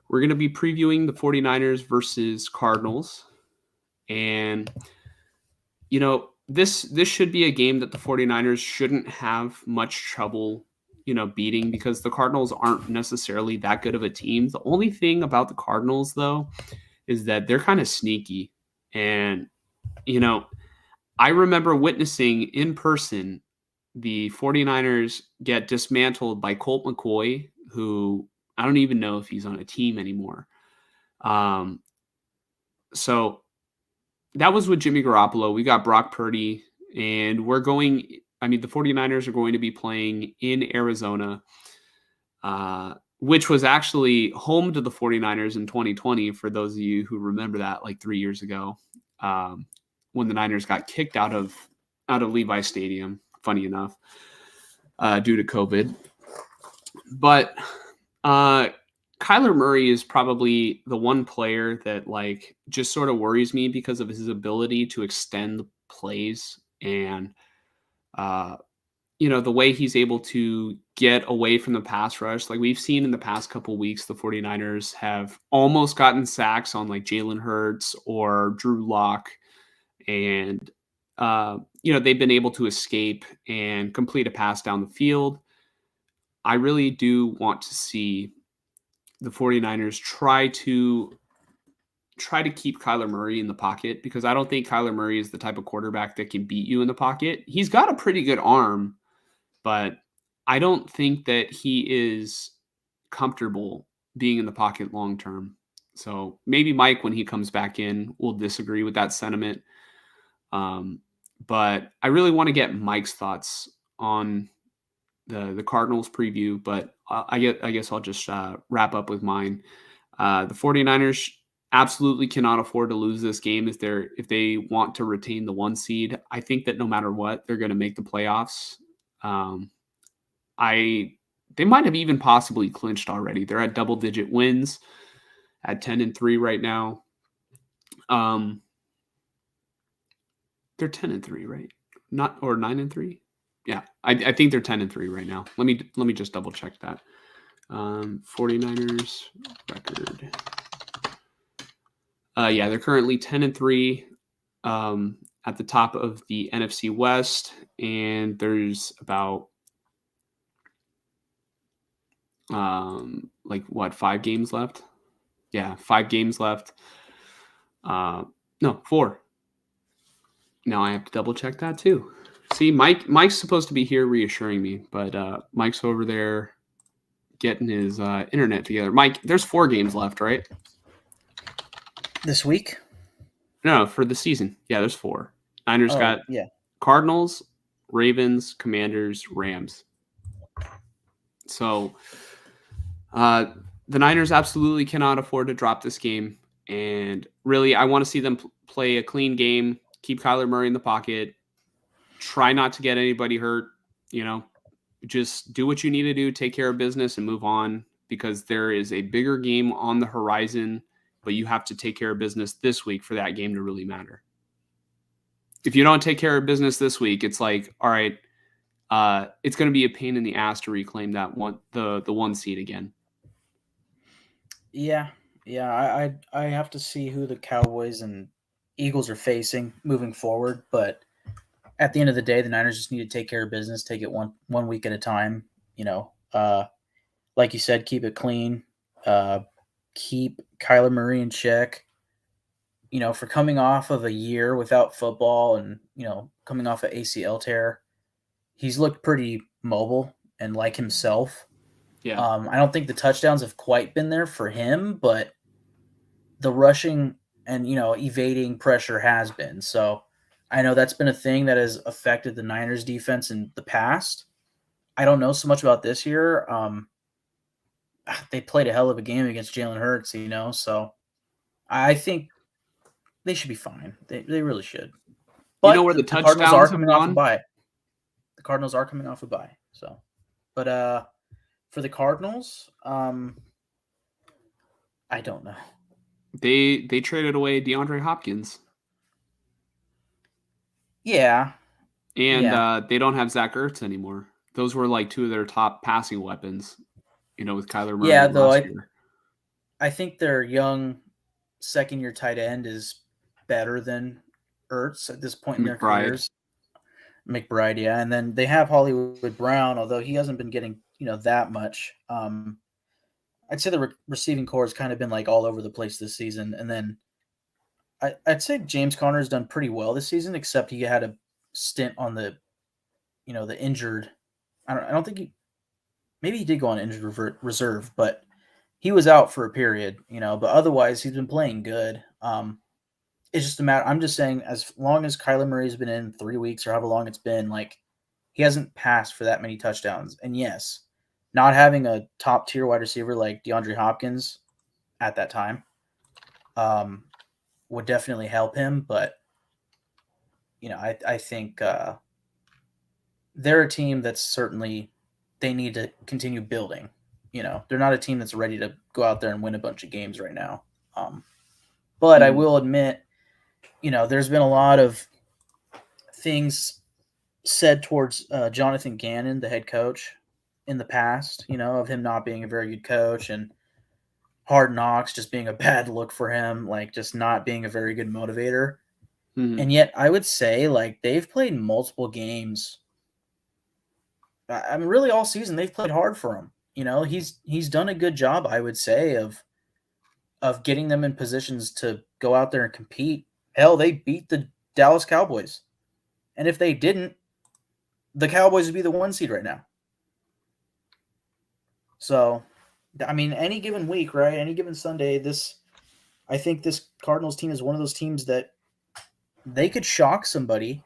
We're going to be previewing the 49ers versus Cardinals. And, this should be a game that the 49ers shouldn't have much trouble, beating because the Cardinals aren't necessarily that good of a team. The only thing about the Cardinals, though, is that they're kind of sneaky. And, I remember witnessing in person the 49ers get dismantled by Colt McCoy, who I don't even know if he's on a team anymore. So that was with Jimmy Garoppolo. We got Brock Purdy, and the 49ers are going to be playing in Arizona, which was actually home to the 49ers in 2020, for those of you who remember that, like 3 years ago, when the Niners got kicked out of Levi Stadium, funny enough, due to COVID. But Kyler Murray is probably the one player that just sort of worries me because of his ability to extend plays and the way he's able to get away from the pass rush. Like we've seen in the past couple weeks, the 49ers have almost gotten sacks on like Jalen Hurts or Drew Lock, and they've been able to escape and complete a pass down the field. I really do want to see the 49ers try to keep Kyler Murray in the pocket, because I don't think Kyler Murray is the type of quarterback that can beat you in the pocket. He's got a pretty good arm, but I don't think that he is comfortable being in the pocket long term. So maybe Mike, when he comes back in, will disagree with that sentiment. But I really want to get Mike's thoughts on the Cardinals preview, but I guess I'll just wrap up with mine. The 49ers absolutely cannot afford to lose this game if they want to retain the 1 seed. I think that no matter what, they're going to make the playoffs. They might have even possibly clinched already. They're at double-digit wins at 10-3 right now. They're 10-3, right? Not, or 9-3. Yeah, I think they're 10-3 right now. Let me just double check that. 49ers record. Yeah, they're currently 10-3 at the top of the NFC West, and there's about 5 games left. Yeah, 5 games left. No, 4. Now I have to double check that too. See, Mike's supposed to be here reassuring me, but Mike's over there getting his internet together. Mike, there's 4 games left, right? This week? No, for the season. Yeah, there's 4. Niners got Cardinals, Ravens, Commanders, Rams. So the Niners absolutely cannot afford to drop this game. And really, I want to see them play a clean game, keep Kyler Murray in the pocket, try not to get anybody hurt, just do what you need to do, take care of business and move on, because there is a bigger game on the horizon, but you have to take care of business this week for that game to really matter. If you don't take care of business this week, it's like, all right, it's going to be a pain in the ass to reclaim the 1 seed again. Yeah. I have to see who the Cowboys and Eagles are facing moving forward, but at the end of the day, the Niners just need to take care of business, take it one week at a time. Like you said, keep it clean, keep Kyler Murray in check. For coming off of a year without football and coming off an ACL tear, he's looked pretty mobile and like himself. Yeah. I don't think the touchdowns have quite been there for him, but the rushing and evading pressure has been. So I know that's been a thing that has affected the Niners defense in the past. I don't know so much about this year. They played a hell of a game against Jalen Hurts, so I think they should be fine. They really should. But where the touchdowns are coming off a bye. The Cardinals are coming off a bye. So, but for the Cardinals, I don't know. They traded away DeAndre Hopkins. Yeah. And they don't have Zach Ertz anymore. Those were like 2 of their top passing weapons, with Kyler Murray last year. I think their young second-year tight end is better than Ertz at this point in their McBride. careers. McBride, yeah, and then they have Hollywood Brown, although he hasn't been getting that much. I'd say the receiving core has kind of been like all over the place this season, and then I'd say James Conner's done pretty well this season, except he had a stint on the injured. I don't think maybe he did go on injured reserve, but he was out for a period, But otherwise, he's been playing good. It's just a matter. I'm just saying, as long as Kyler Murray's been in 3 weeks or however long it's been, like he hasn't passed for that many touchdowns. And yes, not having a top tier wide receiver like DeAndre Hopkins at that time would definitely help him. But I think they're a team that's certainly they need to continue building. They're not a team that's ready to go out there and win a bunch of games right now. But I will admit, there's been a lot of things said towards Jonathan Gannon, the head coach, in the past, of him not being a very good coach and Hard Knocks just being a bad look for him, like just not being a very good motivator. Mm-hmm. And yet I would say like they've played multiple games. I mean, really all season they've played hard for him. He's done a good job, I would say, of getting them in positions to go out there and compete. Hell, they beat the Dallas Cowboys. And if they didn't, the Cowboys would be the 1 seed right now. So, I mean, any given week, right? Any given Sunday, I think this Cardinals team is one of those teams that they could shock somebody.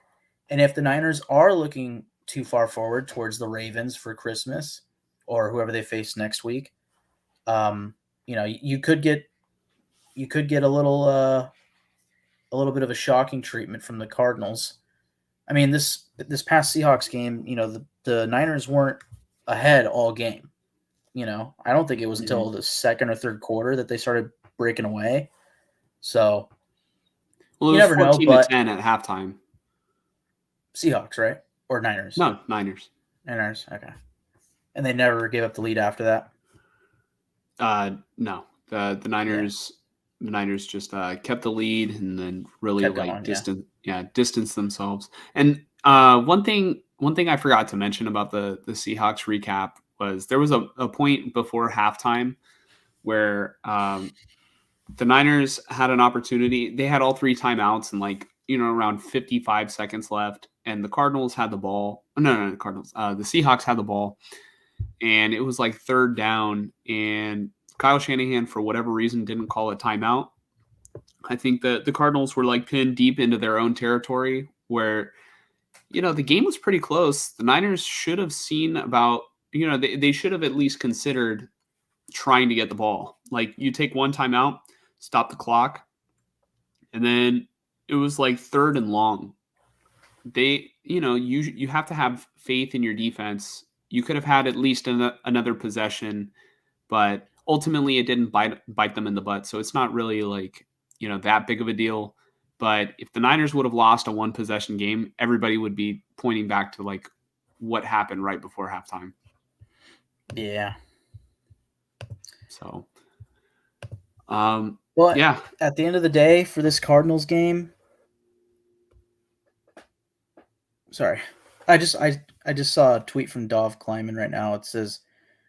And if the Niners are looking too far forward towards the Ravens for Christmas or whoever they face next week, you could get a little bit of a shocking treatment from the Cardinals. I mean, this past Seahawks game, the Niners weren't ahead all game. I don't think it was until the second or third quarter that they started breaking away. So, Well, it you was never know. 14-10 at halftime. Seahawks, right? Or Niners? No, Niners. Niners, okay. And they never gave up the lead after that? No. The Niners the Niners just kept the lead and then really distanced themselves. And one thing I forgot to mention about the Seahawks recap was there was a point before halftime where the Niners had an opportunity. They had all 3 timeouts and around 55 seconds left, and the Cardinals had the ball. No, the Cardinals. The Seahawks had the ball, and it was like 3rd down, and Kyle Shanahan, for whatever reason, didn't call a timeout. I think that the Cardinals were pinned deep into their own territory where, the game was pretty close. The Niners should have seen about, they should have at least considered trying to get the ball. Like, you take 1 timeout, stop the clock, and then it was 3rd and long. You have to have faith in your defense. You could have had at least another possession, but ultimately it didn't bite them in the butt. So it's not really that big of a deal. But if the Niners would have lost a 1 possession game, everybody would be pointing back to what happened right before halftime. Yeah. So, but yeah. At the end of the day, for this Cardinals game, sorry, I just saw a tweet from Dov Kleiman right now. It says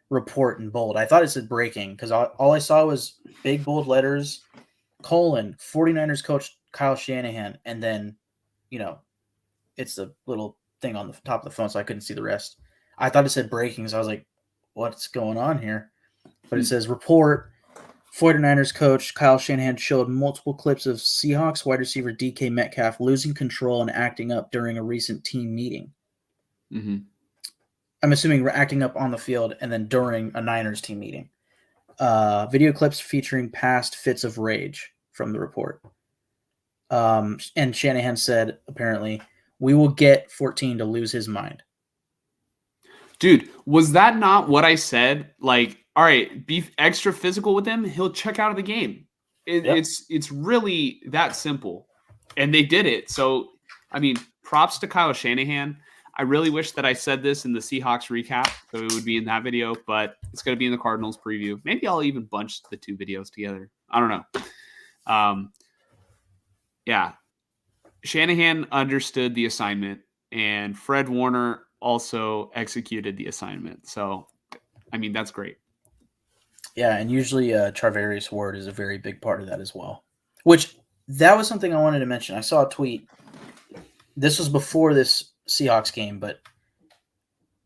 report in bold. I thought it said breaking because all I saw was big bold letters, : 49ers coach Kyle Shanahan, and then, it's a little thing on the top of the phone, so I couldn't see the rest. I thought it said breaking, so I was like, what's going on here? But it says report, 49ers coach Kyle Shanahan showed multiple clips of Seahawks wide receiver DK Metcalf losing control and acting up during a recent team meeting. Mm-hmm. I'm assuming we're acting up on the field and then during a Niners team meeting. Video clips featuring past fits of rage from the report. And Shanahan said, apparently, we will get 14 to lose his mind. Dude, was that not what I said? All right, be extra physical with him. He'll check out of the game. It's really that simple. And they did it. So, I mean, props to Kyle Shanahan. I really wish that I said this in the Seahawks recap, so it would be in that video, but it's going to be in the Cardinals preview. Maybe I'll even bunch the two videos together. I don't know. Yeah, Shanahan understood the assignment, and Fred Warner also executed the assignment. So, I mean, that's great. Yeah, and usually Charvarius Ward is a very big part of that as well. Which that was something I wanted to mention. I saw a tweet. This was before this Seahawks game,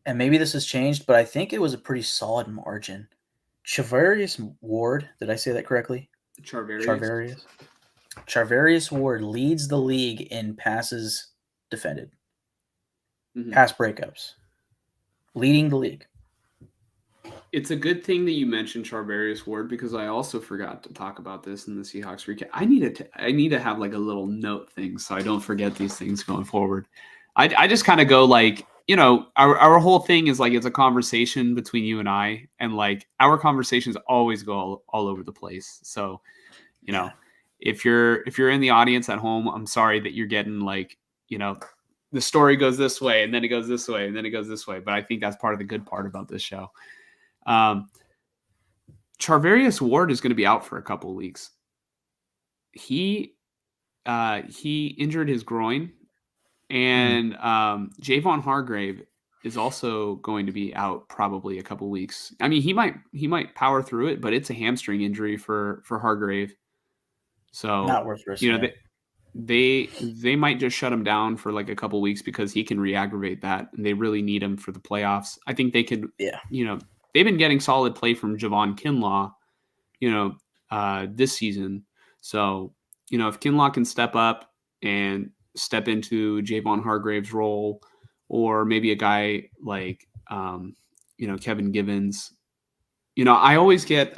and maybe this has changed, but I think it was a pretty solid margin. Charvarius Ward, did I say that correctly? Charvarius. Charvarius Ward leads the league in passes defended, pass breakups, leading the league. It's a good thing that you mentioned Charvarius Ward because I also forgot to talk about this in the Seahawks recap. I need to have like a little note thing so I don't forget these things going forward. I just kind of go like, you know, our whole thing is like it's a conversation between you and I, and like our conversations always go all over the place. So, you know, if you're in the audience at home, I'm sorry that you're getting like, you know, the story goes this way and then it goes this way and then it goes this way. But I think that's part of the good part about this show. Charvarius Ward is going to be out for a couple of weeks. He injured his groin, and Javon Hargrave is also going to be out probably a couple of weeks. I mean, he might power through it, but it's a hamstring injury for Hargrave. So not worth risking. You know, they might just shut him down for like a couple of weeks because he can re-aggravate that, and they really need him for the playoffs. I think they could. Yeah. You know, they've been getting solid play from Javon Kinlaw, you know, this season. So, you know, if Kinlaw can step up and step into Javon Hargrave's role, or maybe a guy like, you know, Kevin Givens. You know, I always get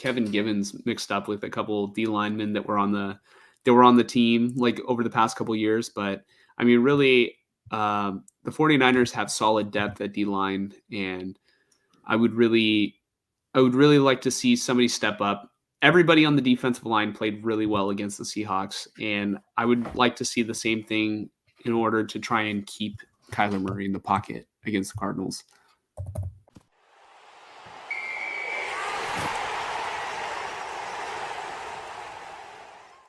Kevin Givens mixed up with a couple of D linemen that were on the team like over the past couple of years. But I mean, really, the 49ers have solid depth at D line, and I would really like to see somebody step up. Everybody on the defensive line played really well against the Seahawks, and I would like to see the same thing in order to try and keep Kyler Murray in the pocket against the Cardinals.